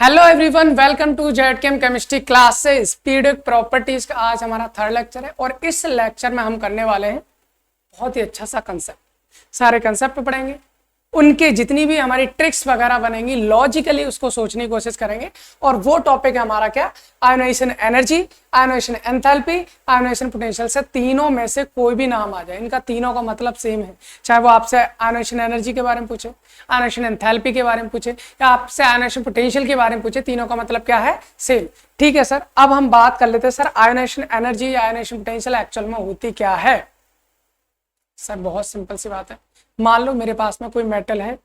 Hello everyone, welcome to Z chem chemistry classes periodic properties का आज हमारा third lecture है और इस लेक्चर में हम करने वाले हैं बहुत ही अच्छा सा कंसेप्ट। सारे कंसेप्ट पढ़ेंगे, उनके जितनी भी हमारी ट्रिक्स वगैरह बनेंगी लॉजिकली उसको सोचने की कोशिश करेंगे। और वो टॉपिक है हमारा क्या, ionization energy, ionization enthalpy, ionization potential. से तीनों में से कोई भी नाम आ जाए, इनका तीनों का मतलब सेम है। चाहे वो आपसे आयोनाइजेशन एनर्जी के बारे में पूछे, आयोनाइजेशन एंथैल्पी के बारे में पूछे या आपसे आयोनाइजेशन पोटेंशियल के बारे में पूछे, तीनों का मतलब क्या है, सेम। ठीक है सर, अब हम बात कर लेते हैं सर आयोनाइजेशन एनर्जी या आयोनाइजेशन पोटेंशियल एक्चुअल में होती क्या है। सर बहुत सिंपल सी बात है, मान लो मेरे पास में कोई मेटल है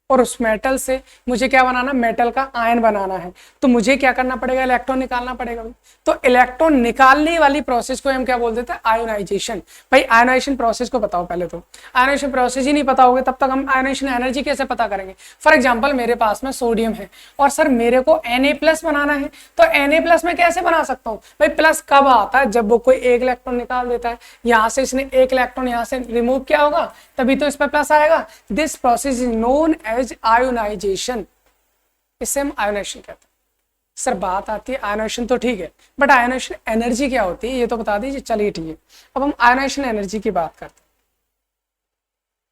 और उस मेटल से मुझे क्या बनाना, मेटल का आयन बनाना है। तो मुझे क्या करना पड़ेगा, इलेक्ट्रॉन निकालना पड़ेगा। तो इलेक्ट्रॉन निकालने वाली प्रोसेस को हम क्या बोल देते हैं, आयोनाइजेशन। भाई आयोनाइजेशन प्रोसेस को बताओ पहले तो। आयोनाइजेशन प्रोसेस ही नहीं पता होगा तब तक हम आयोनाइजेशन एनर्जी कैसे पता करेंगे। फॉर एग्जाम्पल मेरे पास में सोडियम है और सर मेरे को Na+ बनाना है, तो Na+ में कैसे बना सकता हूँ। भाई प्लस कब आता है, जब वो कोई एक इलेक्ट्रॉन निकाल देता है, यहाँ से इसने एक इलेक्ट्रॉन यहाँ से रिमूव किया होगा तभी तो इस पर प्लस आएगा। This process is known as ionization. इसे हम आयोनाइजेशन कहते हैं। सर बात आती है आयोनाइजेशन तो ठीक है, बट आयोनाइजेशन एनर्जी क्या होती है ये तो बता दीजिए। चलिए ठीक है, अब हम आयोनाइजेशन एनर्जी की बात करते हैं।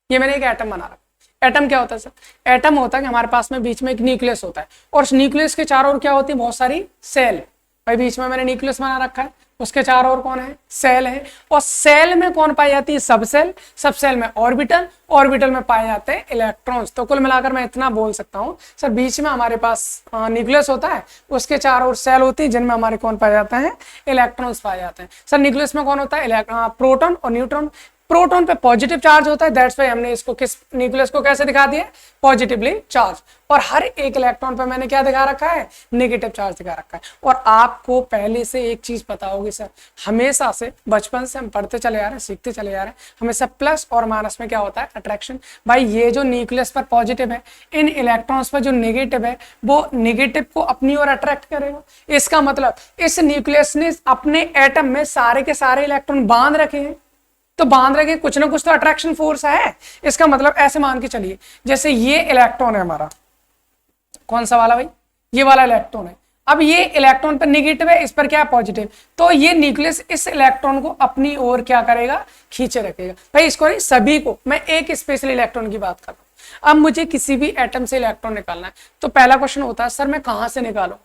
ये मैंने एक एटम बना रखा। एटम क्या होता है सर, एटम होता है कि हमारे पास में बीच में एक न्यूक्लियस होता है और उस न्यूक्लियस के चारों ओर क्या होती है, बहुत सारी सेल। भाई बीच में मैंने न्यूक्लियस बना रखा है, उसके चारों ओर कौन है, सेल है। और सेल में कौन पाई जाती है, सब सेल। सब सेल में ऑर्बिटल, ऑर्बिटल में पाए जाते हैं इलेक्ट्रॉन्स। तो कुल मिलाकर मैं इतना बोल सकता हूं सर, बीच में हमारे पास न्यूक्लियस होता है, उसके चारों ओर सेल होती है जिनमें हमारे कौन पाए जाते हैं, इलेक्ट्रॉन्स पाए जाते हैं। सर न्यूक्लियस में कौन होता है, प्रोटॉन और न्यूट्रॉन। प्रोटॉन पे पॉजिटिव चार्ज होता है, दैट्स व्हाई हमने इसको किस न्यूक्लियस को कैसे दिखा दिया, पॉजिटिवली चार्ज। और हर एक इलेक्ट्रॉन पे मैंने क्या दिखा रखा है, नेगेटिव चार्ज दिखा रखा है। और आपको पहले से एक चीज पता होगी सर, हमेशा से बचपन से हम पढ़ते चले आ रहे हैं, सीखते चले आ रहे हैं, हमेशा प्लस और माइनस में क्या होता है, अट्रैक्शन। भाई ये जो न्यूक्लियस पर पॉजिटिव है, इन इलेक्ट्रॉन्स पर जो नेगेटिव है वो नेगेटिव को अपनी ओर अट्रैक्ट करेगा। इसका मतलब इस न्यूक्लियस ने अपने एटम में सारे के सारे इलेक्ट्रॉन बांध रखे हैं, तो बांध रखे कुछ ना कुछ तो अट्रैक्शन फोर्स है। इसका मतलब ऐसे मान के चलिए, जैसे ये इलेक्ट्रॉन है हमारा, कौन सा वाला भाई, ये वाला इलेक्ट्रॉन है। अब ये इलेक्ट्रॉन पर नेगेटिव है, इस पर क्या है, पॉजिटिव। तो ये न्यूक्लियस इस इलेक्ट्रॉन को अपनी ओर क्या करेगा, खींचे रखेगा। भाई इसको नहीं, सभी को, मैं एक स्पेशल इलेक्ट्रॉन की बात कर रहा हूं। अब मुझे किसी भी एटम से इलेक्ट्रॉन निकालना है, तो पहला क्वेश्चन होता है सर मैं कहां से निकालूं।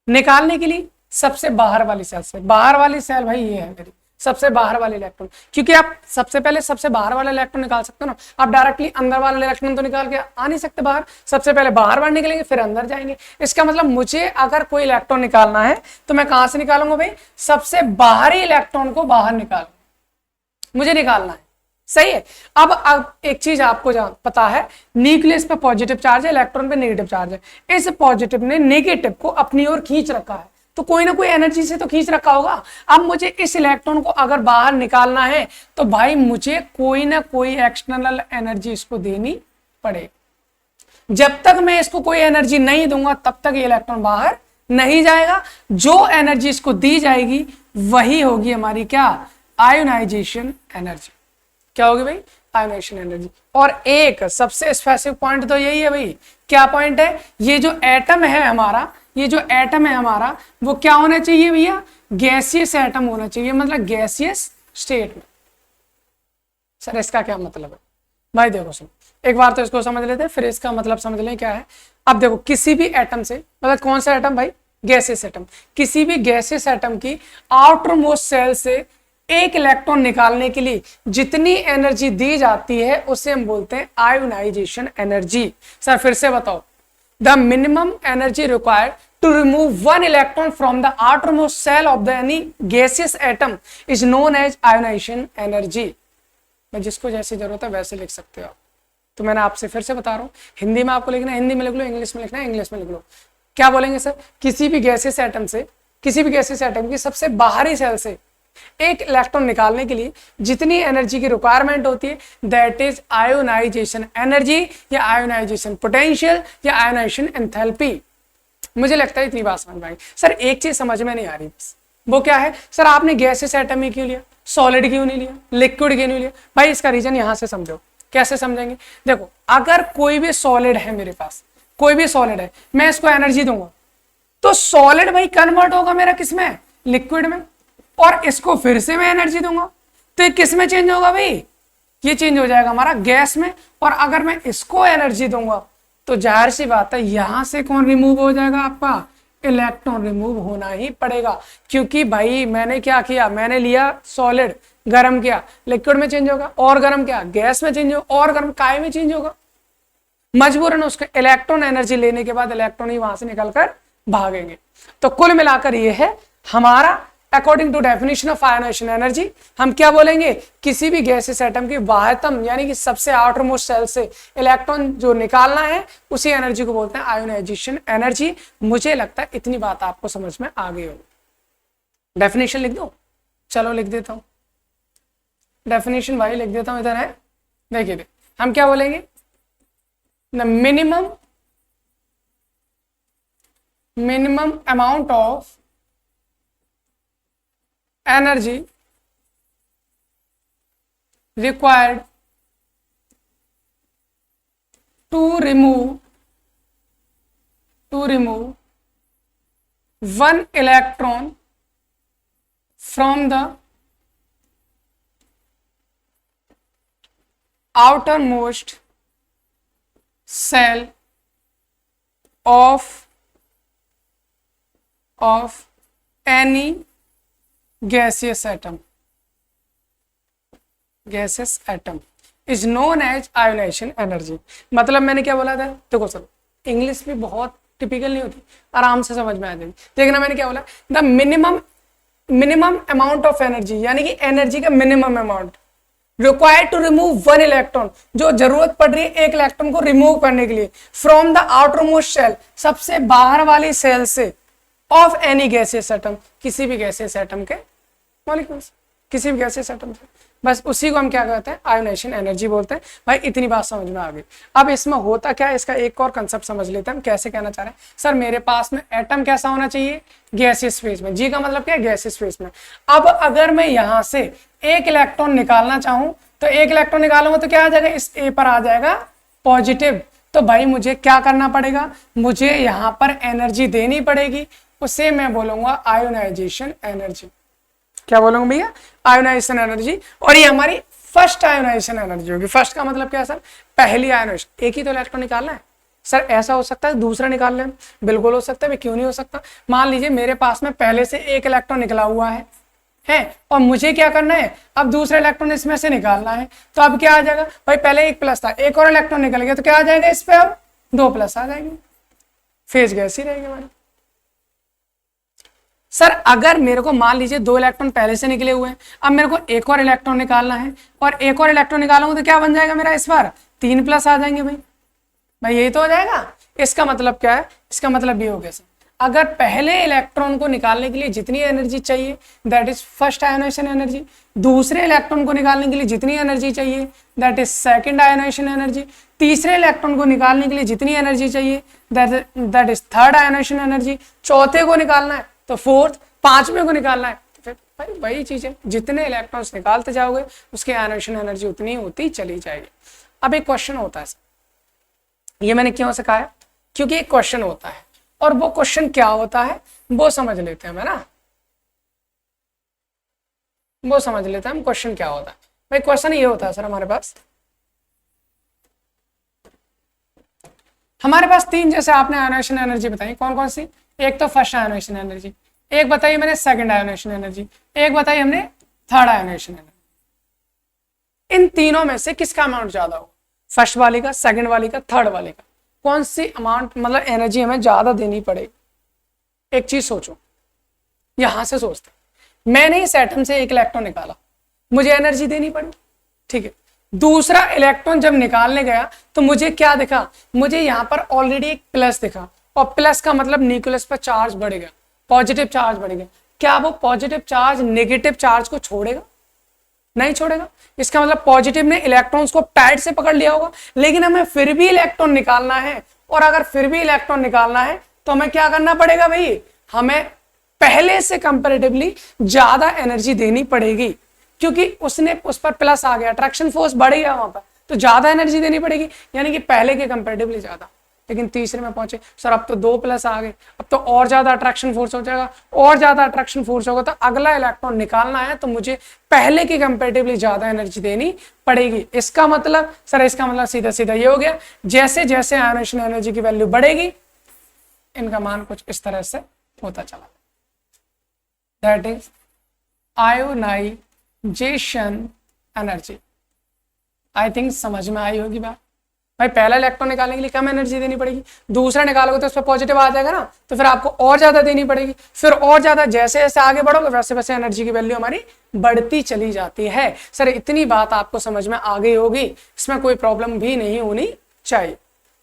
निकालने के लिए सबसे बाहर वाली सेल से। बाहर वाली सेल भाई ये है मेरी, सबसे बाहर वाले इलेक्ट्रॉन। क्योंकि आप सबसे पहले सबसे बाहर वाला इलेक्ट्रॉन निकाल सकते हो ना, आप डायरेक्टली अंदर वाला इलेक्ट्रॉन तो निकाल के आ नहीं सकते बाहर। सबसे पहले बाहर निकलेंगे फिर अंदर जाएंगे। इसका मतलब मुझे अगर कोई इलेक्ट्रॉन निकालना है तो मैं कहां से निकालूंगा भाई, सबसे बाहरी इलेक्ट्रॉन को बाहर निकालूंगा, मुझे निकालना है। सही है। अब एक चीज आपको पता है, न्यूक्लियस पे पॉजिटिव चार्ज है, इलेक्ट्रॉन पे नेगेटिव चार्ज है। इस पॉजिटिव ने नेगेटिव को अपनी ओर खींच रखा है, तो कोई ना कोई एनर्जी से तो खींच रखा होगा। अब मुझे इस इलेक्ट्रॉन को अगर बाहर निकालना है तो भाई मुझे कोई ना कोई एक्सटर्नल एनर्जी इसको देनी पड़ेगी। जब तक मैं इसको कोई एनर्जी नहीं दूंगा तब तक ये इलेक्ट्रॉन बाहर नहीं जाएगा। जो एनर्जी इसको दी जाएगी वही होगी हमारी क्या, आयोनाइजेशन एनर्जी। क्या होगी भाई, आयोनाइजेशन एनर्जी। और एक सबसे स्पेसिफिक पॉइंट तो यही है भाई, क्या पॉइंट है, ये जो एटम है हमारा, ये जो एटम है हमारा वो क्या होना चाहिए भैया, गैसियस एटम होना चाहिए, मतलब गैसियस स्टेट में। सर इसका क्या मतलब है भाई, देखो सुन, एक बार तो इसको समझ लेते हैं फिर इसका मतलब समझ लें क्या है। अब देखो किसी भी एटम से, मतलब कौन सा एटम भाई, गैसियस एटम। किसी भी गैसियस एटम की आउटर मोस्ट सेल से एक इलेक्ट्रॉन निकालने के लिए जितनी एनर्जी दी जाती है उसे हम बोलते हैं आयोनाइजेशन एनर्जी। सर फिर से बताओ, the minimum energy required to remove one electron from the outermost cell of the any gaseous atom is known as ionization energy। मैं जिसको जैसी जरूरत है वैसे लिख सकते हो आप। तो मैंने आपसे फिर से बता रहा हूँ, हिंदी में आपको लिखना है हिंदी में लिख लो, इंग्लिश में लिखना है इंग्लिश में लिख लो। क्या बोलेंगे सर, किसी भी गैसियस एटम से, किसी भी गैसियस एटम की सबसे बाहरी सेल से एक इलेक्ट्रॉन निकालने के लिए जितनी एनर्जी की रिक्वायरमेंट होती है दैट इज आयोनाइजेशन एनर्जी या आयोनाइजेशन पोटेंशियल या आयोनाइजेशन एंथैल्पी। मुझे लगता है इतनी बात समझ में आई। सर एक चीज समझ में नहीं आ रही, बस वो क्या है, सर आपने गैसेस एटम ही क्यों लिया, सॉलिड क्यों नहीं लिया, लिक्विड क्यों नहीं लिया। भाई इसका रीजन यहां से समझो, कैसे समझेंगे, देखो अगर कोई भी सॉलिड है मेरे पास, कोई भी सॉलिड है, मैं इसको एनर्जी दूंगा तो सॉलिड भाई कन्वर्ट होगा मेरा किसमें, लिक्विड में, और इसको फिर से मैं एनर्जी दूंगा तो ये किस में चेंज होगा भाई, ये चेंज हो जाएगा हमारा गैस में। और अगर मैं इसको एनर्जी दूंगा तो जाहिर सी बात है यहां से कौन रिमूव हो जाएगा, आपका इलेक्ट्रॉन रिमूव होना ही पड़ेगा, क्योंकि भाई मैंने क्या किया, मैंने लिया सॉलिड, गर्म किया, लिक्विड में चेंज होगा, और गर्म किया गैस में चेंज होगा, और गर्म काय में चेंज होगा, मजबूरन उसको इलेक्ट्रॉन एनर्जी लेने के बाद इलेक्ट्रॉन ही वहां से निकलकर भागेंगे। तो कुल मिलाकर ये है हमारा according to definition of ionization energy, हम क्या बोलेंगे, किसी भी गैसियस एटम की बाह्यतम यानी कि सबसे आउटर मोस्ट सेल से इलेक्ट्रॉन जो निकालना है उसी एनर्जी को बोलते हैं आयोनाइजेशन एनर्जी। मुझे लगता है इतनी बात आपको समझ में आ गई होगी। डेफिनेशन लिख दो, चलो लिख देता हूं डेफिनेशन भाई, लिख देता हूं, इधर है, देखिए हम क्या बोलेंगे, the minimum amount of energy required to remove one electron from the outermost cell of any gaseous atom is known as ionization energy। मतलब मैंने क्या बोला था, देखो सर इंग्लिश भी बहुत टिपिकल नहीं होती, आराम से समझ में आ जाएगी। देखना मैंने क्या बोला, the minimum amount of energy, यानी कि एनर्जी का minimum amount required to remove one electron, जो जरूरत पड़ रही है एक इलेक्ट्रॉन को रिमूव करने के लिए, from the outermost shell, सबसे बाहर वाली सेल से, ऑफ एनी गैसियस एटम, किसी भी गैसियस एटम के मॉलिक्यूल्स, किसी भी गैसियस एटम से, बस उसी को हम क्या कहते हैं, आयोनाइजेशन एनर्जी बोलते हैं। भाई इतनी बात समझ में आ गई। अब इसमें होता क्या है, इसका एक और कंसेप्ट समझ लेते हैं हम कैसे कहना चाह रहे हैं। सर मेरे पास में एटम कैसा होना चाहिए, गैसियस फेज में, जी का मतलब क्या है, गैसियस फेज में। अब अगर मैं यहां से एक इलेक्ट्रॉन निकालना चाहूं तो एक इलेक्ट्रॉन निकालूंगा तो क्या आ जाएगा, इस ए पर आ जाएगा पॉजिटिव। तो भाई मुझे क्या करना पड़ेगा, मुझे यहां पर एनर्जी देनी पड़ेगी, उसे मैं बोलूंगा आयोनाइजेशन एनर्जी। क्या बोलूंगा भैया, आयोनाइजेशन एनर्जी। और ये हमारी फर्स्ट आयोनाइजेशन एनर्जी होगी। फर्स्ट का मतलब क्या है सर, पहली आयोनाइजेशन, एक ही तो इलेक्ट्रॉन निकालना है। सर ऐसा हो सकता है दूसरा निकाल लें, बिल्कुल हो सकता है, क्यों नहीं हो सकता। मान लीजिए मेरे पास में पहले से एक इलेक्ट्रॉन निकला हुआ है और मुझे क्या करना है, अब दूसरा इलेक्ट्रॉन इसमें से निकालना है। तो अब क्या आ जाएगा भाई, पहले एक प्लस था, एक और इलेक्ट्रॉन निकल गया तो क्या आ जाएगा, इस पे अब दो प्लस आ जाएंगे, फेज गैस ही रहेगी हमारी। सर अगर मेरे को मान लीजिए दो इलेक्ट्रॉन पहले से निकले हुए हैं, अब मेरे को एक और इलेक्ट्रॉन निकालना है, और एक और इलेक्ट्रॉन निकालूंगा तो क्या बन जाएगा मेरा, इस बार तीन प्लस आ जाएंगे। भाई यही तो हो जाएगा। इसका मतलब क्या है, इसका मतलब ये हो गया सर, अगर पहले इलेक्ट्रॉन को निकालने के लिए जितनी एनर्जी चाहिए that is first ionization energy, दूसरे इलेक्ट्रॉन को निकालने के लिए जितनी एनर्जी चाहिए that is second ionization energy, तीसरे इलेक्ट्रॉन को निकालने के लिए जितनी एनर्जी चाहिए that is third ionization energy, चौथे को निकालना है तो फोर्थ, पांचवें को निकालना है तो फिर भाई वही चीज है, जितने इलेक्ट्रॉन्स निकालते जाओगे उसकी आयोनाइजेशन एनर्जी उतनी होती चली जाएगी। अब एक क्वेश्चन होता है, ये मैंने क्यों सिखाया, क्योंकि एक क्वेश्चन होता है और वो क्वेश्चन क्या होता है वो समझ लेते हैं, है ना, वो समझ लेते हैं हम क्वेश्चन क्या होता है। भाई क्वेश्चन ये होता है सर, हमारे पास तीन, जैसे आपने आयोनाइजेशन एनर्जी बताई, कौन कौन सी, एक तो फर्स्ट आयोनाइजेशन एनर्जी, एक बताई मैंने सेकंड आयोनाइजेशन एनर्जी, एक बताई हमने थर्ड आयोनाइजेशन एनर्जी। इन तीनों में से किसका अमाउंट ज्यादा हो, फर्स्ट वाली का, सेकंड वाली का, थर्ड वाली का, कौन सी अमाउंट मतलब एनर्जी हमें ज्यादा देनी पड़ेगी। एक चीज सोचो, यहां से सोचते, मैंने इस एटम से एक इलेक्ट्रॉन निकाला, मुझे एनर्जी देनी पड़ी, ठीक है। दूसरा इलेक्ट्रॉन जब निकालने गया तो मुझे क्या दिखा, मुझे यहां पर ऑलरेडी एक प्लस दिखा, और प्लस का मतलब न्यूक्लियस पर चार्ज बढ़ेगा, पॉजिटिव चार्ज बढ़ेगा। क्या वो पॉजिटिव चार्ज नेगेटिव चार्ज को छोड़ेगा, नहीं छोड़ेगा। इसका मतलब पॉजिटिव ने इलेक्ट्रॉन्स को टाइट से पकड़ लिया होगा, लेकिन हमें फिर भी इलेक्ट्रॉन निकालना है, और अगर फिर भी इलेक्ट्रॉन निकालना है तो हमें क्या करना पड़ेगा भाई, हमें पहले से कंपैरेटिवली ज्यादा एनर्जी देनी पड़ेगी, क्योंकि उसने उस पर प्लस आ गया, अट्रैक्शन फोर्स बढ़ गया वहां पर, तो ज्यादा एनर्जी देनी पड़ेगी, यानी कि पहले के कंपैरेटिवली ज्यादा। लेकिन तीसरे में पहुंचे। सर अब तो 2+ आ गए, अब तो और ज्यादा अट्रैक्शन फोर्स हो जाएगा, और ज्यादा अट्रैक्शन फोर्स होगा तो अगला इलेक्ट्रॉन निकालना है तो मुझे पहले की कंपेरेटिवली ज्यादा एनर्जी देनी पड़ेगी। इसका मतलब सर, इसका मतलब सीधा सीधा ये हो गया, जैसे जैसे आयोनाइजेशन एनर्जी की वैल्यू बढ़ेगी इनका मान कुछ इस तरह से होता चला। That is ionization energy. I think समझ में आई होगी बात। भाई पहला इलेक्ट्रॉन निकालने के लिए कम एनर्जी देनी पड़ेगी, दूसरा निकालोगे तो उस पर पॉजिटिव आ जाएगा ना, तो फिर आपको और ज्यादा देनी पड़ेगी, फिर और ज्यादा, जैसे जैसे आगे बढ़ोगे वैसे वैसे एनर्जी की वैल्यू हमारी बढ़ती चली जाती है। सर इतनी बात आपको समझ में आ गई होगी, इसमें कोई प्रॉब्लम भी नहीं होनी चाहिए।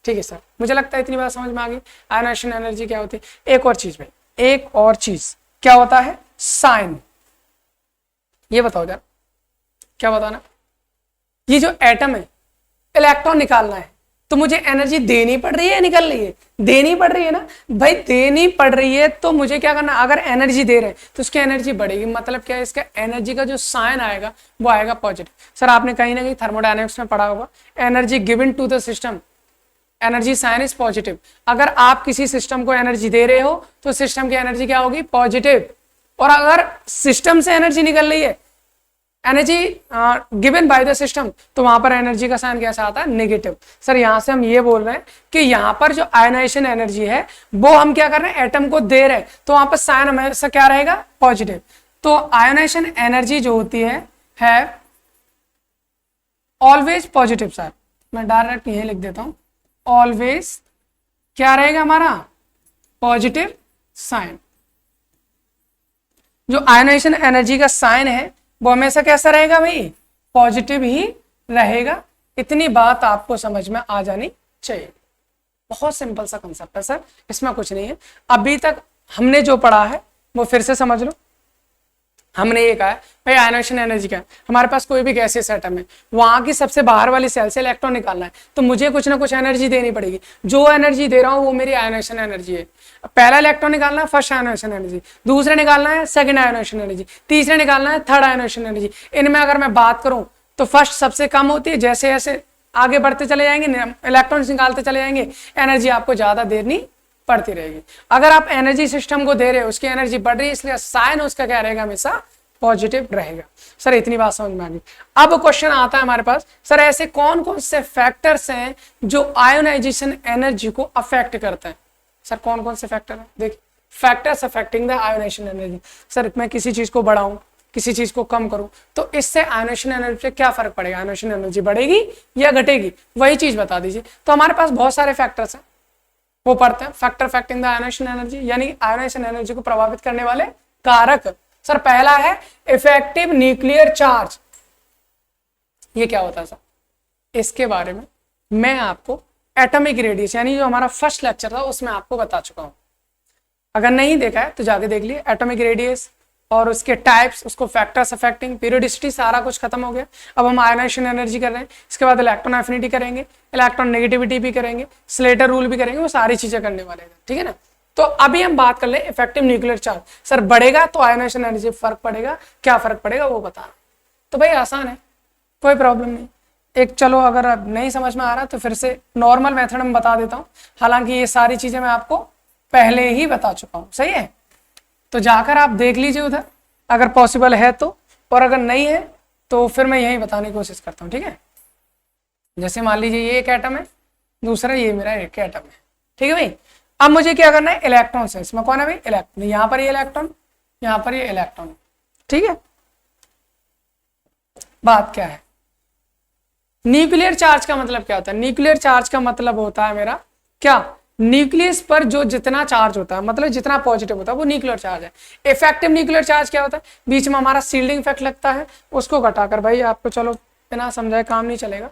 ठीक है सर, मुझे लगता है इतनी बात समझ में आ गई। आयोनाइजेशन एनर्जी क्या होती है? एक और चीज भाई, एक और चीज क्या होता है? साइन। ये बताओ जरा, क्या बताना? ये जो एटम है, इलेक्ट्रॉन निकालना है तो मुझे एनर्जी देनी पड़ रही है, निकल रही है? देनी पड़ रही है ना भाई, देनी पड़ रही है तो मुझे क्या करना? अगर एनर्जी दे रहे हैं तो उसकी एनर्जी बढ़ेगी, मतलब क्या है? इसका एनर्जी का जो साइन आएगा वो आएगा पॉजिटिव। सर आपने कहीं ना कहीं थर्मोडायनेमिक्स में पढ़ा होगा, energy given to the system, energy sign is positive. अगर आप किसी सिस्टम को एनर्जी दे रहे हो तो सिस्टम की एनर्जी क्या होगी? पॉजिटिव। और अगर सिस्टम से एनर्जी निकल रही है, energy given by the system, तो वहां पर एनर्जी का साइन कैसा आता है? नेगेटिव। सर यहां से हम ये बोल रहे हैं कि यहां पर जो आयोनाइजेशन एनर्जी है वो हम क्या कर रहे हैं? एटम को दे रहे हैं, तो वहां पर साइन हमेशा क्या रहेगा? पॉजिटिव। तो आयोनाइजेशन एनर्जी जो होती है ऑलवेज पॉजिटिव। सर मैं डायरेक्ट यही लिख देता हूं, ऑलवेज क्या रहेगा हमारा? Positive sign. जो आयोनाइजेशन एनर्जी का साइन है वो हमेशा कैसा रहेगा भाई? पॉजिटिव ही रहेगा। इतनी बात आपको समझ में आ जानी चाहिए। बहुत सिंपल सा कंसेप्ट है सर, इसमें कुछ नहीं है। अभी तक हमने जो पढ़ा है वो फिर से समझ लो। हमने ये कहा है भाई आयोनाइजेशन एनर्जी क्या है? हमारे पास कोई भी गैसियस एटम है, वहां की सबसे बाहर वाली सेल से इलेक्ट्रॉन निकालना है तो मुझे कुछ ना कुछ एनर्जी देनी पड़ेगी। जो एनर्जी दे रहा हूं वो मेरी आयोनाइजेशन एनर्जी है। पहला इलेक्ट्रॉन निकालना है, फर्स्ट आयोनाइजेशन एनर्जी, दूसरा निकालना है, सेकंड आयोनाइजेशन एनर्जी, तीसरा निकालना है, थर्ड आयोनाइजेशन एनर्जी। इनमें अगर मैं बात करूं तो फर्स्ट सबसे कम होती है, जैसे जैसे आगे बढ़ते चले जाएंगे, इलेक्ट्रॉन्स निकालते चले जाएंगे, एनर्जी आपको ज्यादा देनी पड़ती रहेगी। अगर आप एनर्जी सिस्टम को दे रहे हो, उसकी एनर्जी बढ़ रही है, इसलिए साइन उसका क्या रहेगा? हमेशा पॉजिटिव रहेगा। सर इतनी बात समझ में आ गई। अब क्वेश्चन आता है हमारे पास, सर ऐसे कौन कौन से फैक्टर्स हैं जो आयोनाइजेशन एनर्जी को अफेक्ट करते हैं? सर कौन कौन से फैक्टर हैं? देखिए, factors affecting the ionization energy. Sir मैं किसी चीज को बढ़ाऊं, किसी चीज को कम करूं, तो इससे आयोनाइजेशन एनर्जी पे क्या फर्क पड़ेगा? आयोनाइजेशन एनर्जी बढ़ेगी या घटेगी? वही चीज बता दीजिए। तो हमारे पास बहुत सारे फैक्टर्स हैं, वो पढ़ते हैं। Factor affecting the ionization energy, यानी आयोनाइजेशन एनर्जी को प्रभावित करने वाले कारक। सर पहला है इफेक्टिव न्यूक्लियर चार्ज। ये क्या होता है सर? इसके बारे में मैं आपको एटॉमिक रेडियस, यानी जो हमारा फर्स्ट लेक्चर था उसमें आपको बता चुका हूं। अगर नहीं देखा है तो जाके देख लिए। एटॉमिक रेडियस और उसके टाइप्स, उसको फैक्टर्स अफेक्टिंग, पीरियोडिसिटी, सारा कुछ खत्म हो गया। अब हम आयोनाइजेशन एनर्जी कर रहे हैं, इसके बाद इलेक्ट्रॉन एफिनिटी करेंगे, इलेक्ट्रॉन नेगेटिविटी भी करेंगे, स्लेटर रूल भी करेंगे, वो सारी चीजें करने वाले हैं। ठीक है ना? तो अभी हम बात कर ले इफेक्टिव न्यूक्लियर चार्ज। सर बढ़ेगा तो आयोनाइजेशन एनर्जी फर्क पड़ेगा, क्या फर्क पड़ेगा वो बताना। तो भाई आसान है, कोई प्रॉब्लम नहीं। एक चलो अगर अब नहीं समझ में आ रहा तो फिर से नॉर्मल मेथड में बता देता हूँ। हालांकि ये सारी चीजें मैं आपको पहले ही बता चुका हूँ, सही है? तो जाकर आप देख लीजिए उधर, अगर पॉसिबल है तो, और अगर नहीं है तो फिर मैं यही बताने की कोशिश करता हूँ। ठीक है? जैसे मान लीजिए ये एक एटम है, दूसरा ये मेरा एक एटम है। ठीक है भाई? अब मुझे क्या करना है? इलेक्ट्रॉन से, इसमें कौन है भाई? इलेक्ट्रॉन। यहाँ पर ये इलेक्ट्रॉन, यहाँ पर ये इलेक्ट्रॉन। ठीक है? बात क्या है? न्यूक्लियर चार्ज का मतलब क्या होता है? न्यूक्लियर चार्ज का मतलब होता है मेरा क्या? न्यूक्लियस पर जो जितना चार्ज होता है, मतलब जितना पॉजिटिव होता है, वो न्यूक्लियर चार्ज है। इफेक्टिव न्यूक्लियर चार्ज क्या होता है? बीच में हमारा शील्डिंग इफेक्ट लगता है, उसको घटाकर, भाई आपको चलो बिना समझाए काम नहीं चलेगा।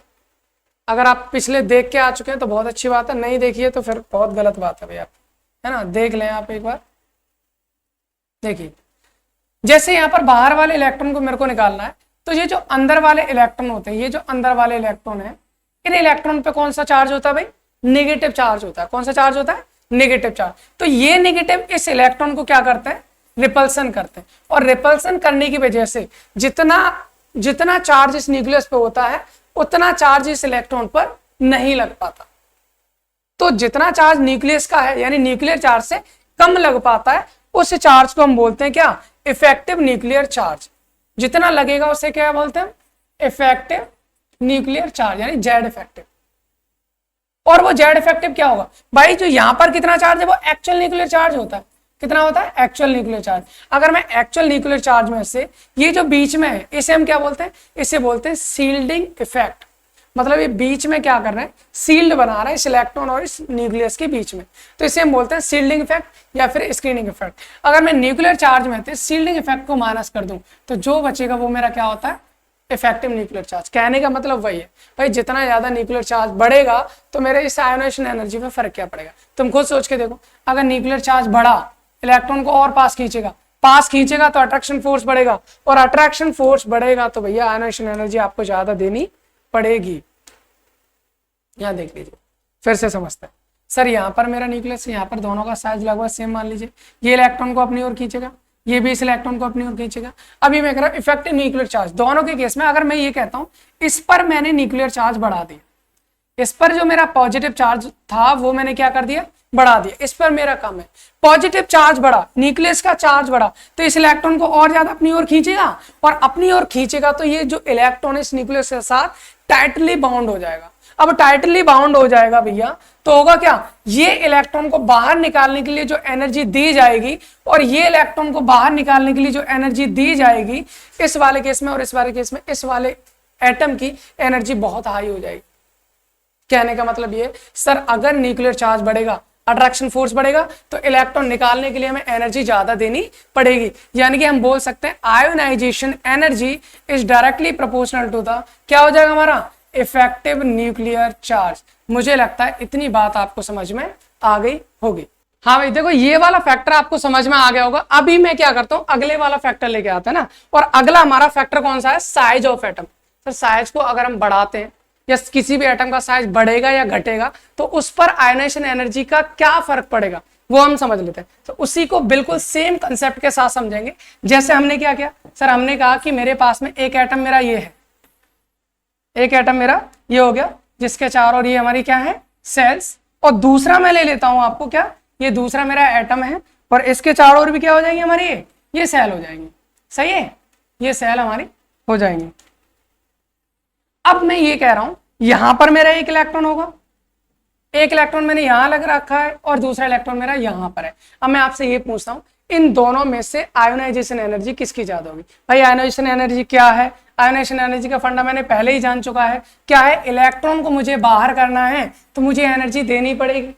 अगर आप पिछले देख के आ चुके हैं तो बहुत अच्छी बात है, नहीं देखिए तो फिर बहुत गलत बात है भाई आप, है ना? देख लें आप एक बार, देखिए। जैसे यहाँ पर बाहर वाले इलेक्ट्रॉन को मेरे को निकालना है, तो ये जो अंदर वाले इलेक्ट्रॉन होते हैं, ये जो अंदर वाले इलेक्ट्रॉन है, इन इलेक्ट्रॉन पे कौन सा चार्ज होता है भाई? नेगेटिव चार्ज होता है। कौन सा चार्ज होता है? Negative charge. तो ये नेगेटिव इस इलेक्ट्रॉन को क्या करते हैं? रिपल्सन करते हैं। और रिपल्सन करने की वजह से जितना चार्ज इस न्यूक्लियस पे होता है, उतना चार्ज इस इलेक्ट्रॉन पर नहीं लग पाता। तो जितना चार्ज न्यूक्लियस का है यानी न्यूक्लियर चार्ज से कम लग पाता है उस चार्ज को हम बोलते हैं क्या, इफेक्टिव न्यूक्लियर चार्ज। जितना लगेगा उसे क्या बोलते हैं, इफेक्टिव न्यूक्लियर चार्ज यानी जेड इफेक्टिव। और वो जेड इफेक्टिव क्या होगा भाई, जो यहां पर कितना चार्ज है वो एक्चुअल न्यूक्लियर चार्ज होता है। कितना होता है, एक्चुअल न्यूक्लियर चार्ज। अगर मैं एक्चुअल न्यूक्लियर चार्ज में से ये जो बीच में है इसे हम क्या बोलते हैं, इसे बोलते हैं सील्डिंग इफेक्ट। मतलब ये बीच में क्या कर रहे हैं, सील्ड बना रहा है इस इलेक्ट्रॉन और इस न्यूक्लियस के बीच में, तो इसे हम बोलते हैं सील्डिंग इफेक्ट या फिर स्क्रीनिंग इफेक्ट। अगर मैं न्यूक्लियर चार्ज में थे सील्डिंग इफेक्ट को माइनस कर दूं तो जो बचेगा वो मेरा क्या होता है, इफेक्टिव न्यूक्लियर चार्ज। कहने का मतलब वही है भाई, जितना ज्यादा न्यूक्लियर चार्ज बढ़ेगा तो मेरे इस आयोनाइजेशन एनर्जी में फर्क क्या पड़ेगा। तुम खुद सोच के देखो, अगर न्यूक्लियर चार्ज बढ़ा इलेक्ट्रॉन को और पास खींचेगा तो अट्रैक्शन फोर्स बढ़ेगा, और अट्रैक्शन फोर्स बढ़ेगा तो भैया आयोनाइजेशन एनर्जी आपको ज्यादा देनी पड़ेगी। यहां देख लीजिए, फिर से समझते हैं। सर यहाँ पर मेरा न्यूक्लियस, यहाँ पर दोनों का साइज लगभग सेम मान लीजिए, ये इलेक्ट्रॉन को अपनी ओर खींचेगा, ये भी इस इलेक्ट्रॉन को अपनी ओर खींचेगा। अभी मैं कह रहा हूँ इफेक्टिव न्यूक्लियर चार्ज, दोनों के केस में अगर मैं ये कहता हूँ इस पर मैंने न्यूक्लियर चार्ज बढ़ा दिया, इस पर जो मेरा पॉजिटिव चार्ज था वो मैंने क्या कर दिया, बढ़ा दिया, इस पर मेरा कम है। पॉजिटिव चार्ज बढ़ा, न्यूक्लियस का चार्ज बढ़ा, तो इस इलेक्ट्रॉन को और ज्यादा अपनी ओर खींचेगा, और अपनी ओर खींचेगा तो ये जो इलेक्ट्रॉन इस न्यूक्लियस के साथ टाइटली बाउंड हो जाएगा। अब टाइटली बाउंड हो जाएगा भैया तो होगा क्या, ये इलेक्ट्रॉन को बाहर निकालने के लिए जो एनर्जी दी जाएगी और ये इलेक्ट्रॉन को बाहर निकालने के लिए जो एनर्जी दी जाएगी इस वाले केस में और इस वाले केस में, इस वाले एटम की एनर्जी बहुत हाई हो जाएगी। कहने का मतलब ये, सर अगर न्यूक्लियर चार्ज बढ़ेगा, अट्रैक्शन फोर्स बढ़ेगा तो इलेक्ट्रॉन निकालने के लिए हमें एनर्जी ज्यादा देनी पड़ेगी। यानी कि हम बोल सकते हैं ionization energy is directly proportional to the, क्या हो जाएगा हमारा, इफेक्टिव न्यूक्लियर चार्ज। मुझे लगता है इतनी बात आपको समझ में आ गई होगी। हाँ भाई देखो, ये वाला फैक्टर आपको समझ में आ गया होगा। अभी मैं क्या करता हूं, अगले वाला फैक्टर लेके आता है ना, और अगला हमारा फैक्टर कौन सा है, size of atom. Sir size को अगर हम बढ़ाते हैं या किसी भी एटम का साइज बढ़ेगा या घटेगा तो उस पर आयोनाइजेशन एनर्जी का क्या फर्क पड़ेगा वो हम समझ लेते हैं। तो उसी को बिल्कुल सेम कंसेप्ट के साथ समझेंगे। जैसे हमने क्या किया, सर हमने कहा कि मेरे पास में एक एटम मेरा ये है, एक एटम मेरा ये हो गया जिसके चारों ओर ये हमारी क्या है, सेल्स, और दूसरा मैं ले लेता हूं आपको क्या, ये दूसरा मेरा एटम है और इसके चारों ओर भी क्या हो जाएंगे हमारी, ये सेल हो जाएंगे। सही है, ये सेल हमारी हो जाएंगे। अब मैं ये कह रहा हूं यहां पर मेरा एक इलेक्ट्रॉन होगा, एक इलेक्ट्रॉन मैंने यहां लग रखा है और दूसरा इलेक्ट्रॉन मेरा यहां पर है। अब मैं आपसे ये पूछता हूं इन दोनों में से आयोनाइजेशन एनर्जी किसकी ज्यादा होगी। भाई आयोनाइजेशन एनर्जी क्या है, आयोनाइजेशन एनर्जी का फंडा मैंने पहले ही जान चुका है, क्या है, इलेक्ट्रॉन को मुझे बाहर करना है तो मुझे एनर्जी देनी पड़ेगी,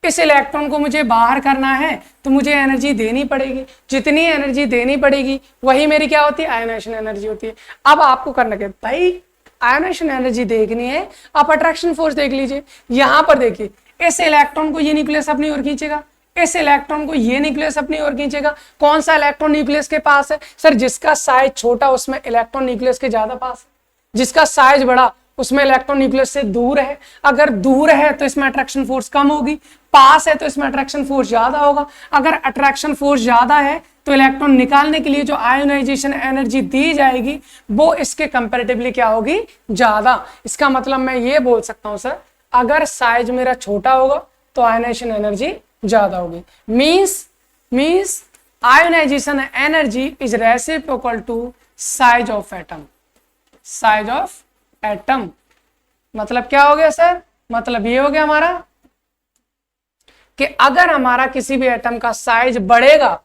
इस इलेक्ट्रॉन को मुझे बाहर करना है तो मुझे एनर्जी देनी पड़ेगी, जितनी एनर्जी देनी पड़ेगी वही मेरी क्या होती है, आयोनाइजेशन एनर्जी होती है। अब आपको करना क्या, भाई आयोनाइजेशन एनर्जी देखनी है, आप अट्रैक्शन फोर्स देख लीजिए। यहां पर देखिए, इस इलेक्ट्रॉन को ये न्यूक्लियस अपनी ओर खींचेगा, इस इलेक्ट्रॉन को ये न्यूक्लियस अपनी ओर खींचेगा। कौन सा इलेक्ट्रॉन न्यूक्लियस के पास है, सर जिसका साइज छोटा उसमें इलेक्ट्रॉन न्यूक्लियस के ज्यादा पास है, जिसका साइज बड़ा उसमें इलेक्ट्रॉन न्यूक्लियस से दूर है। अगर दूर है तो इसमें अट्रैक्शन फोर्स कम होगी, पास है तो इसमें अट्रैक्शन फोर्स ज्यादा होगा। अगर अट्रैक्शन फोर्स ज्यादा है तो इलेक्ट्रॉन निकालने के लिए जो आयोनाइजेशन एनर्जी दी जाएगी वो इसके कंपैरेटिवली क्या होगी, ज्यादा। इसका मतलब मैं ये बोल सकता हूं सर, अगर साइज मेरा छोटा होगा तो आयोनाइजेशन एनर्जी ज्यादा होगी। Means ionization energy is reciprocal to size of atom. Size of atom मतलब क्या हो गया सर, मतलब ये हो गया हमारा कि अगर हमारा किसी भी एटम का साइज बढ़ेगा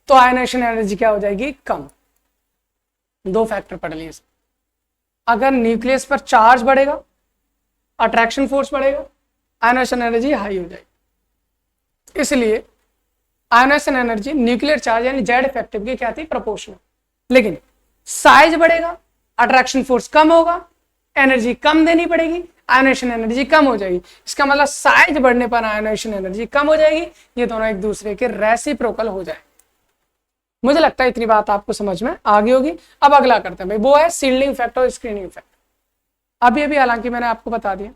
तो आयोनाइजेशन एनर्जी क्या हो जाएगी, कम। दो फैक्टर पढ़ लिए। अगर न्यूक्लियस पर चार्ज बढ़ेगा, अट्रैक्शन फोर्स बढ़ेगा, आयोनाइजेशन एनर्जी हाई हो जाएगी। इसलिए आयोनाइजेशन एनर्जी न्यूक्लियर चार्ज यानी जेड इफेक्टिव की क्या थी, प्रोपोर्शनल। लेकिन साइज बढ़ेगा, अट्रैक्शन फोर्स कम होगा, एनर्जी कम देनी पड़ेगी, आयोनाइजेशन एनर्जी कम हो जाएगी। इसका मतलब साइज बढ़ने पर आयोनाइजेशन एनर्जी कम हो जाएगी। ये दोनों एक दूसरे के रेसिप्रोकल हो जाए। मुझे लगता है इतनी बात आपको समझ में आ गई होगी। अब अगला करते हैं भाई, वो है सील्डिंग इफेक्ट और स्क्रीनिंग इफेक्ट। अभी हालांकि मैंने आपको बता दिया,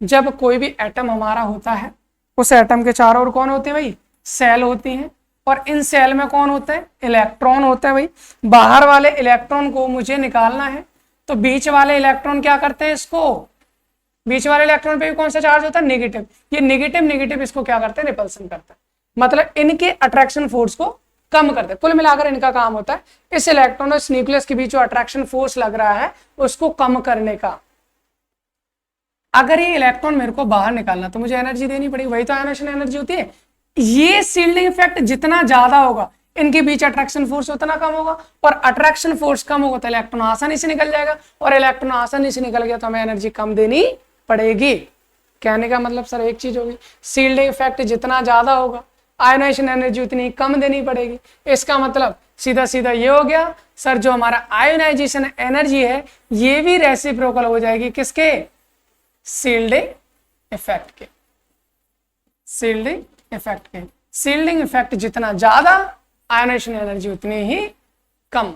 जब कोई भी एटम हमारा होता है उस एटम के चारों ओर कौन होते हैं भाई, सेल होती हैं, और इन सेल में कौन होता है, इलेक्ट्रॉन होता है। भाई बाहर वाले इलेक्ट्रॉन को मुझे निकालना है तो बीच वाले इलेक्ट्रॉन क्या करते हैं, इसको बीच वाले इलेक्ट्रॉन पे भी कौन सा चार्ज होता है, नेगेटिव। ये नेगेटिव नेगेटिव इसको क्या करते हैं, रिपल्सन करते हैं, मतलब इनके अट्रैक्शन फोर्स को कम करते हैं। कुल मिलाकर इनका काम होता है इस इलेक्ट्रॉन और इस न्यूक्लियस के बीच जो अट्रैक्शन फोर्स लग रहा है उसको कम करने का। अगर ये इलेक्ट्रॉन मेरे को बाहर निकालना तो मुझे एनर्जी देनी पड़ेगी, वही तो आयोनाइजेशन एनर्जी होती है। ये शील्डिंग इफेक्ट जितना ज्यादा होगा इनके बीच अट्रैक्शन फोर्स उतना कम होगा, और अट्रैक्शन फोर्स कम होगा तो इलेक्ट्रॉन आसानी से निकल जाएगा, और इलेक्ट्रॉन आसानी से निकल गया तो हमें एनर्जी कम देनी पड़ेगी। कहने का मतलब सर एक चीज होगी, शील्डिंग इफेक्ट जितना ज्यादा होगा आयोनाइजेशन एनर्जी उतनी कम देनी पड़ेगी। इसका मतलब सीधा सीधा ये हो गया सर, जो हमारा आयोनाइजेशन एनर्जी है ये भी रेसिप्रोकल हो जाएगी किसके, शील्डिंग इफेक्ट के। शील्डिंग इफेक्ट के, शील्डिंग इफेक्ट जितना ज्यादा आयोनाइजेशन एनर्जी उतनी ही कम।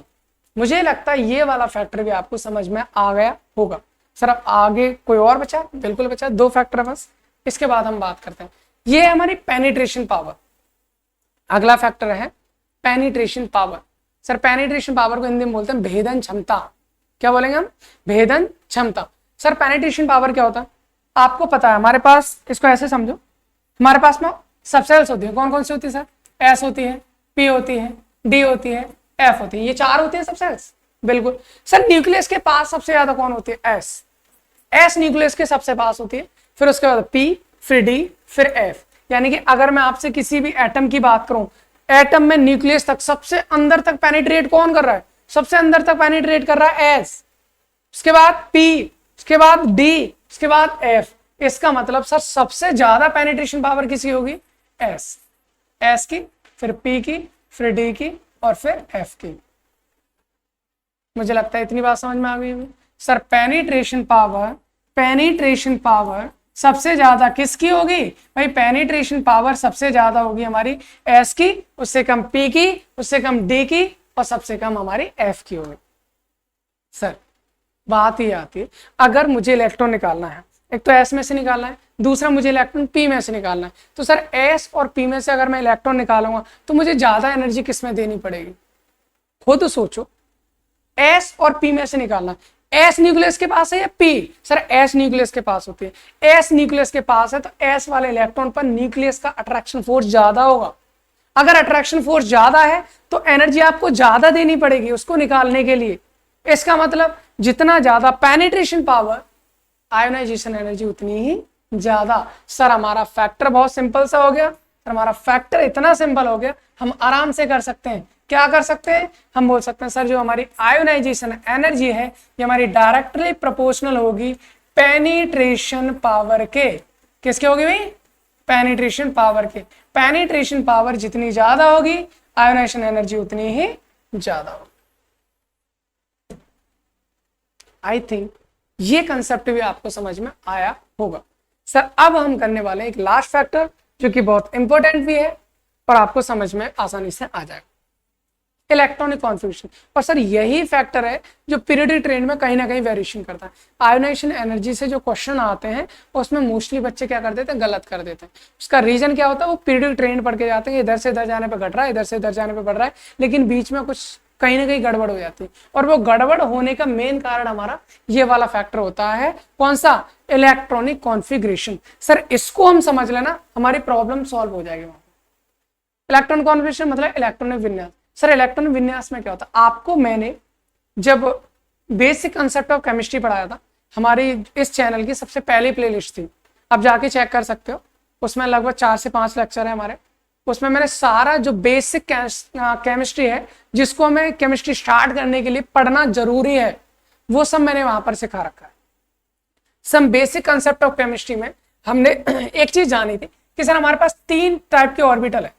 मुझे लगता है ये वाला फैक्टर भी आपको समझ में आ गया होगा। सर अब आगे कोई और बचा, बिल्कुल बचा, 2 फैक्टर है बस, इसके बाद हम बात करते हैं। ये है हमारी पेनिट्रेशन पावर। अगला फैक्टर है penetration power. Sir penetration power को हिंदी में बोलते हैं भेदन क्षमता। क्या बोलेंगे हम, भेदन क्षमता। सर पेनिट्रेशन पावर क्या होता है आपको पता है, हमारे पास इसको ऐसे समझो, हमारे पास में सबसेल्स होती है, कौन कौन सी होती है सर, एस होती है, पी होती है, डी होती है, एफ होती है, ये 4 होती है सबसेल्स। बिल्कुल सर, न्यूक्लियस के पास सबसे ज्यादा कौन होती है, एस। एस न्यूक्लियस के सबसे पास होती है, फिर उसके बाद पी, फिर डी, फिर एफ। यानी कि अगर मैं आपसे किसी भी एटम की बात करूं, एटम में न्यूक्लियस तक सबसे अंदर तक पेनिट्रेट कौन कर रहा है, सबसे अंदर तक पेनिट्रेट कर रहा है एस, उसके बाद पी, उसके बाद डी, उसके बाद एफ। इसका मतलब सर सबसे ज्यादा पेनिट्रेशन पावर किसी होगी, एस। एस की, फिर पी की, फिर डी की, और फिर एफ की। मुझे लगता है इतनी बात समझ में आ गई होगी। सर पेनिट्रेशन पावर सबसे ज्यादा किसकी होगी भाई, पेनिट्रेशन पावर सबसे ज्यादा होगी हमारी एस की, उससे कम पी की, उससे कम डी की, और सबसे कम हमारी एफ की होगी। सर बात ही आती है, अगर मुझे इलेक्ट्रॉन निकालना है, एक तो एस में से निकालना है, दूसरा मुझे इलेक्ट्रॉन पी में से निकालना है, तो सर एस और पी में से अगर मैं इलेक्ट्रॉन निकालूंगा तो मुझे ज्यादा एनर्जी किस में देनी पड़ेगी, खुद सोचो। एस और पी में से निकालना, एस न्यूक्लियस के पास है या पी, सर एस न्यूक्लियस के पास होती है। एस न्यूक्लियस के पास है तो एस वाले इलेक्ट्रॉन पर न्यूक्लियस का अट्रैक्शन फोर्स ज्यादा होगा। अगर अट्रैक्शन फोर्स ज्यादा है तो एनर्जी आपको ज्यादा देनी पड़ेगी उसको निकालने के लिए। इसका मतलब जितना ज्यादा पेनिट्रेशन पावर, आयोनाइजेशन एनर्जी उतनी ही ज्यादा। सर हमारा फैक्टर बहुत सिंपल सा हो गया, सर हमारा फैक्टर इतना सिंपल हो गया, हम आराम से कर सकते हैं। क्या कर सकते हैं, हम बोल सकते हैं सर जो हमारी आयोनाइजेशन एनर्जी है ये हमारी डायरेक्टली प्रोपोर्शनल होगी पेनिट्रेशन पावर के। किसके होगी भाई, पेनिट्रेशन पावर के। पेनिट्रेशन पावर जितनी ज्यादा होगी आयोनाइजेशन एनर्जी उतनी ही ज्यादा होगी। आई थिंक ये कंसेप्ट भी आपको समझ में आया होगा। सर अब हम करने वाले हैं एक लास्ट फैक्टर जो कि बहुत इंपॉर्टेंट भी है और आपको समझ में आसानी से आ जाएगा, इलेक्ट्रॉनिक कॉन्फिगरेशन। और सर यही फैक्टर है जो पीरियडिक ट्रेंड में कहीं ना कहीं वेरिएशन करता है। आयोनाइजेशन एनर्जी से जो क्वेश्चन आते हैं उसमें मोस्टली बच्चे क्या कर देते हैं, गलत कर देते हैं। उसका रीजन क्या होता है, वो पीरियडिक ट्रेंड पढ़ के जाते हैं, इधर से इधर जाने पर घट रहा है, इधर से इधर जाने पर बढ़ रहा है, लेकिन बीच में कुछ कहीं ना कहीं गड़बड़ हो जाती है। और वो गड़बड़ होने का मेन कारण हमारा ये वाला फैक्टर होता है, कौन सा, इलेक्ट्रॉनिक कॉन्फिगरेशन। सर इसको हम समझ लेना, हमारी प्रॉब्लम सॉल्व हो जाएगी। इलेक्ट्रॉनिक कॉन्फिगरेशन मतलब इलेक्ट्रॉनिक विन्यास। सर इलेक्ट्रॉनिक विन्यास में क्या होता है, आपको मैंने जब बेसिक कंसेप्ट ऑफ केमिस्ट्री पढ़ाया था, हमारी इस चैनल की सबसे पहली प्लेलिस्ट थी, आप जाके चेक कर सकते हो, उसमें लगभग 4 से 5 लेक्चर है हमारे। उसमें मैंने सारा जो बेसिक केमिस्ट्री है जिसको हमें केमिस्ट्री स्टार्ट करने के लिए पढ़ना जरूरी है, वो सब मैंने वहां पर सिखा रखा है। Some basic concept of chemistry में हमने एक चीज जानी थी कि सर हमारे पास 3 टाइप के ऑर्बिटल है,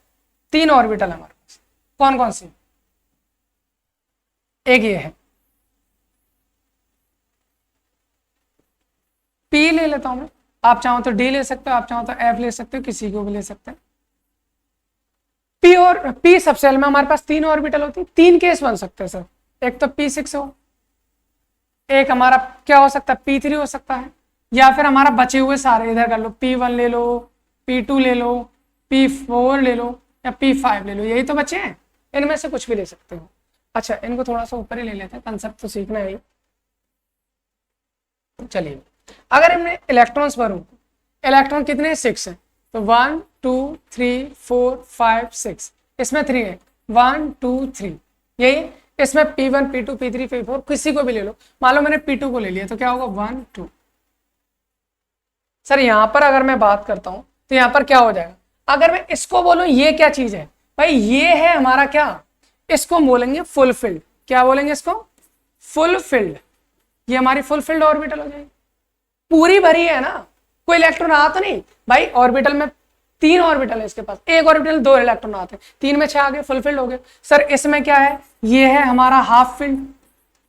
3 ऑर्बिटल है हमारे पास। कौन कौन सी, एक ये है पी ले लेता हूं मैं, आप चाहो तो डी ले सकते हो, आप चाहो तो एफ ले सकते हो, किसी को भी ले सकते हैं। पी और पी सब सेल में हमारे पास 3 ऑर्बिटल होती है। 3 केस बन सकते हैं सर, एक तो P6 हो, एक हमारा क्या हो सकता है P3 हो सकता है, या फिर हमारा बचे हुए सारे इधर कर लो, P1 ले लो, P2 ले लो, P4 ले लो या P5 ले लो, यही तो बचे हैं, इनमें से कुछ भी ले सकते हो। अच्छा इनको थोड़ा सा ऊपर ही ले लेते हैं, कंसेप्ट तो सीखना है। चलिए अगर हमने इलेक्ट्रॉन्स भरूं, इलेक्ट्रॉन कितने 6 हैं, तो 1 2 3 4 5 6, इसमें 3 है, 1 2 3, यही। इसमें P1 P2 P3 P4 किसी को भी ले लो, मान लो मैंने P2 को ले लिया, तो क्या होगा 1 2। सर यहां पर अगर मैं बात करता हूं तो यहां पर क्या हो जाएगा, अगर मैं इसको बोलूं ये क्या चीज है भाई, ये है हमारा क्या, इसको बोलेंगे फुलफिल्ड। क्या बोलेंगे इसको, फुलफिल्ड। ये हमारी फुलफिल्ड ऑर्बिटल हो जाएगी, पूरी भरी है ना, कोई इलेक्ट्रॉन आ तो नहीं भाई। ऑर्बिटल में 3 ऑर्बिटल है इसके पास, एक ऑर्बिटल 2 इलेक्ट्रॉन आते हैं, 3 में 6 आ गए, फुलफिल्ड हो गए। सर इसमें क्या है, ये है हमारा हाफ फिल्ड।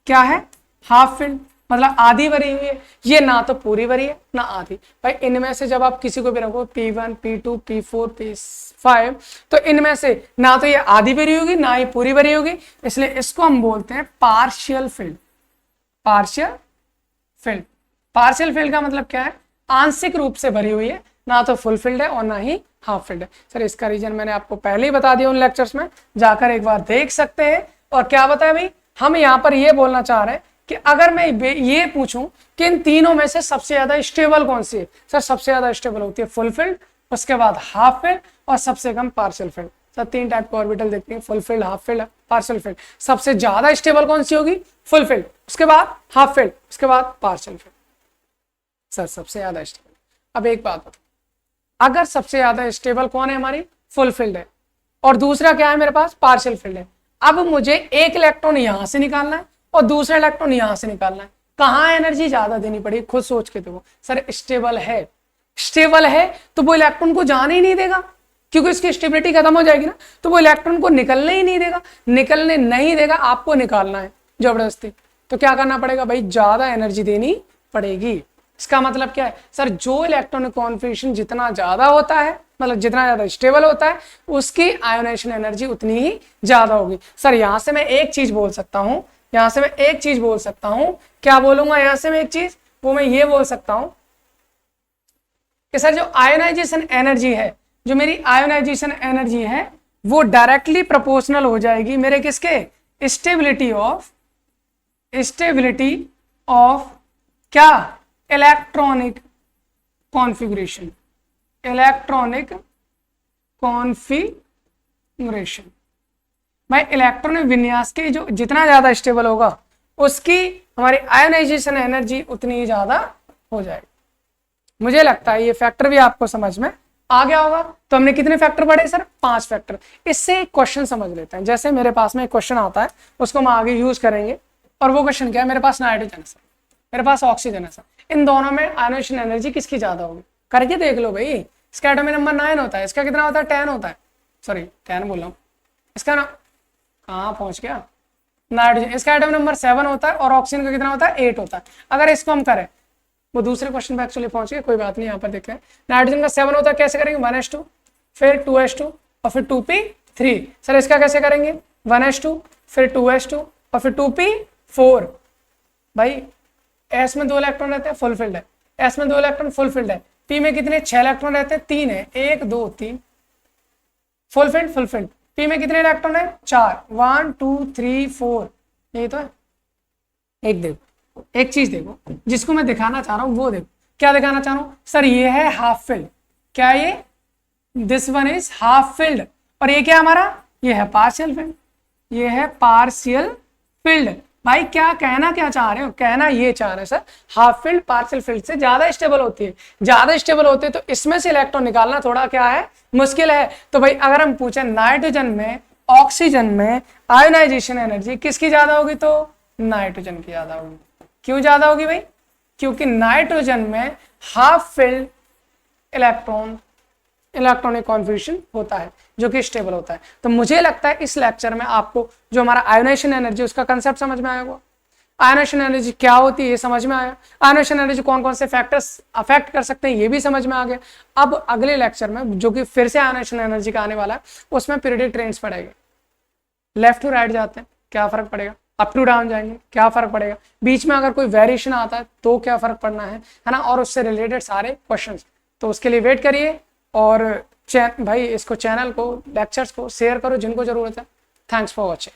क्या है, हाफ फिल्ड, मतलब आधी भरी हुई है। ये ना तो पूरी भरी है ना आधी। भाई इनमें से जब आप किसी को भी रखो P1 P2 P4 P5, तो इनमें से ना तो ये आधी भरी होगी ना ही पूरी भरी होगी, इसलिए इसको हम बोलते हैं partial field. Partial field, partial field का मतलब क्या है, आंशिक रूप से भरी हुई है, ना तो फुल फिल्ड है और ना ही हाफ फिल्ड है। सर इसका रीजन मैंने आपको पहले ही बता दिया उन लेक्चर्स में, जाकर एक बार देख सकते हैं। और क्या बताया भाई, हम यहाँ पर ये बोलना चाह रहे हैं कि अगर मैं ये पूछूं कि इन तीनों में से सबसे ज्यादा स्टेबल कौन सी है, सर सबसे ज्यादा स्टेबल होती है फुल फिल्ड, उसके बाद हाफ फिल्ड और सबसे कम पार्शियल फिल्ड। सर 3 टाइप के ऑर्बिटल देखते हैं, full field, half filled, partial field. सबसे ज्यादा स्टेबल कौन सी होगी, फुल फिल्ड, उसके बाद हाफ फिल्ड, उसके बाद पार्शियल फिल्ड। सर सबसे ज्यादा स्टेबल। अब एक बात बताओ, अगर सबसे ज्यादा स्टेबल कौन है, हमारी फुल फिल्ड है, और दूसरा क्या है मेरे पास, पार्शियल फिल्ड है। अब मुझे एक इलेक्ट्रॉन यहां से निकालना है और दूसरा इलेक्ट्रॉन यहां से निकालना है, कहां एनर्जी ज्यादा देनी पड़ेगी, खुद सोच के देखो। सर स्टेबल है, स्टेबल है तो वो इलेक्ट्रॉन को जाने ही नहीं देगा, क्योंकि उसकी स्टेबिलिटी खत्म हो जाएगी ना, तो वो इलेक्ट्रॉन को निकलने ही नहीं देगा। निकलने नहीं देगा, आपको निकालना है जबरदस्ती, तो क्या करना पड़ेगा भाई, ज्यादा एनर्जी देनी पड़ेगी। इसका मतलब क्या है, सर जो इलेक्ट्रॉनिक कॉन्फिगरेशन जितना ज्यादा होता है, मतलब जितना ज्यादा स्टेबल होता है, उसकी आयोनाइजेशन एनर्जी उतनी ही ज्यादा होगी। सर यहां से मैं एक चीज बोल सकता हूं, यहां से मैं एक चीज बोल सकता हूं, क्या बोलूंगा यहां से मैं एक चीज, वो मैं ये बोल सकता हूं कि सर जो आयोनाइजेशन एनर्जी है, जो मेरी आयोनाइजेशन एनर्जी है, वो डायरेक्टली प्रोपोर्शनल हो जाएगी मेरे किसके, स्टेबिलिटी ऑफ क्या, इलेक्ट्रॉनिक कॉन्फ़िगरेशन, इलेक्ट्रॉनिक कॉन्फ़िगरेशन। भाई इलेक्ट्रॉनिक विन्यास के जो जितना ज्यादा स्टेबल होगा, उसकी हमारी आयोनाइजेशन एनर्जी उतनी ज्यादा हो जाएगी। मुझे लगता है ये फैक्टर भी आपको समझ में आ गया होगा। तो हमने कितने फैक्टर पढ़े सर, 5 फैक्टर। इससे एक क्वेश्चन समझ लेते हैं। जैसे मेरे पास में एक क्वेश्चन आता है, उसको हम आगे यूज करेंगे, और वो क्वेश्चन क्या है, मेरे पास नाइट्रोजन है सर, मेरे पास ऑक्सीजन है सर, इन दोनों में आयोनाइजेशन एनर्जी किसकी ज्यादा होगी, करके देख लो भाई। इसका एटॉमिक नंबर 9 होता है, इसका कितना होता है, 10 होता है, सॉरी 10 बोल रहा हूँ, इसका ना कहाँ पहुंच गया, नाइट्रोजन, इसका एटॉमिक नंबर 7 होता है, और ऑक्सीजन का कितना होता है, 8 होता है। अगर इसको हम करें, वो दूसरे क्वेश्चन पे एक्चुअली पहुंच गए, कोई बात नहीं, यहाँ पर देखते हैं। नाइट्रोजन का 7 होता है, कैसे करेंगे, 1s2, फिर 2s2 और फिर 2p3। सर इसका कैसे करेंगे, 1s2 फिर 2s2 और फिर 2p4। भाई एस में 2 इलेक्ट्रॉन रहते हैं, फुल फिल्ड है, एस में 2 इलेक्ट्रॉन फुल फिल्ड है, पी में कितने 6 इलेक्ट्रॉन रहते हैं, 3 है, 1 2 3, फुल फिल्ड। पी में कितने इलेक्ट्रॉन है, 4, 1 2 3 4, यही तो है। एक देखो, एक चीज देखो जिसको मैं दिखाना चाह रहा हूं, वो देखो क्या दिखाना चाह रहा हूं सर, ये है हाफ फिल्ड, क्या ये, this one is half filled, और ये क्या हमारा, ये है पार्शियल फिल्ड, ये है पार्शियल फिल्ड। भाई क्या कहना क्या चाह रहे हो, कहना ये चाह रहे हैं sir, half filled partial field से ज्यादा स्टेबल होती है, ज्यादा स्टेबल होती है, तो इसमें से इलेक्ट्रॉन निकालना थोड़ा क्या है, मुश्किल है। तो भाई अगर हम पूछे नाइट्रोजन में, ऑक्सीजन में आयोनाइजेशन एनर्जी किसकी ज्यादा होगी, तो नाइट्रोजन की ज्यादा होगी। क्यों ज्यादा होगी भाई, क्योंकि नाइट्रोजन में हाफ फिल्ड इलेक्ट्रॉनिक कॉन्फिगरेशन होता है, जो कि स्टेबल होता है। तो मुझे लगता है इस लेक्चर में आपको जो हमारा आयोनाइजेशन एनर्जी, उसका कंसेप्ट समझ में आया होगा। आयोनाइजेशन एनर्जी क्या होती है ये समझ में आया, आयोनाइजेशन एनर्जी कौन कौन से फैक्टर्स अफेक्ट कर सकते हैं ये भी समझ में आ गया। अब अगले लेक्चर में, जो कि फिर से आयोनाइजेशन एनर्जी का आने वाला है, उसमें पीरियडिक ट्रेंड्स पड़ेंगे। लेफ्ट टू राइट जाते हैं क्या फर्क पड़ेगा, अप टू डाउन जाएंगे क्या फर्क पड़ेगा, बीच में अगर कोई वेरिएशन आता है तो क्या फर्क पड़ना है ना, और उससे रिलेटेड सारे क्वेश्चंस। तो उसके लिए वेट करिए, और भाई इसको, चैनल को, लेक्चर्स को शेयर करो जिनको जरूरत है। Thanks for watching.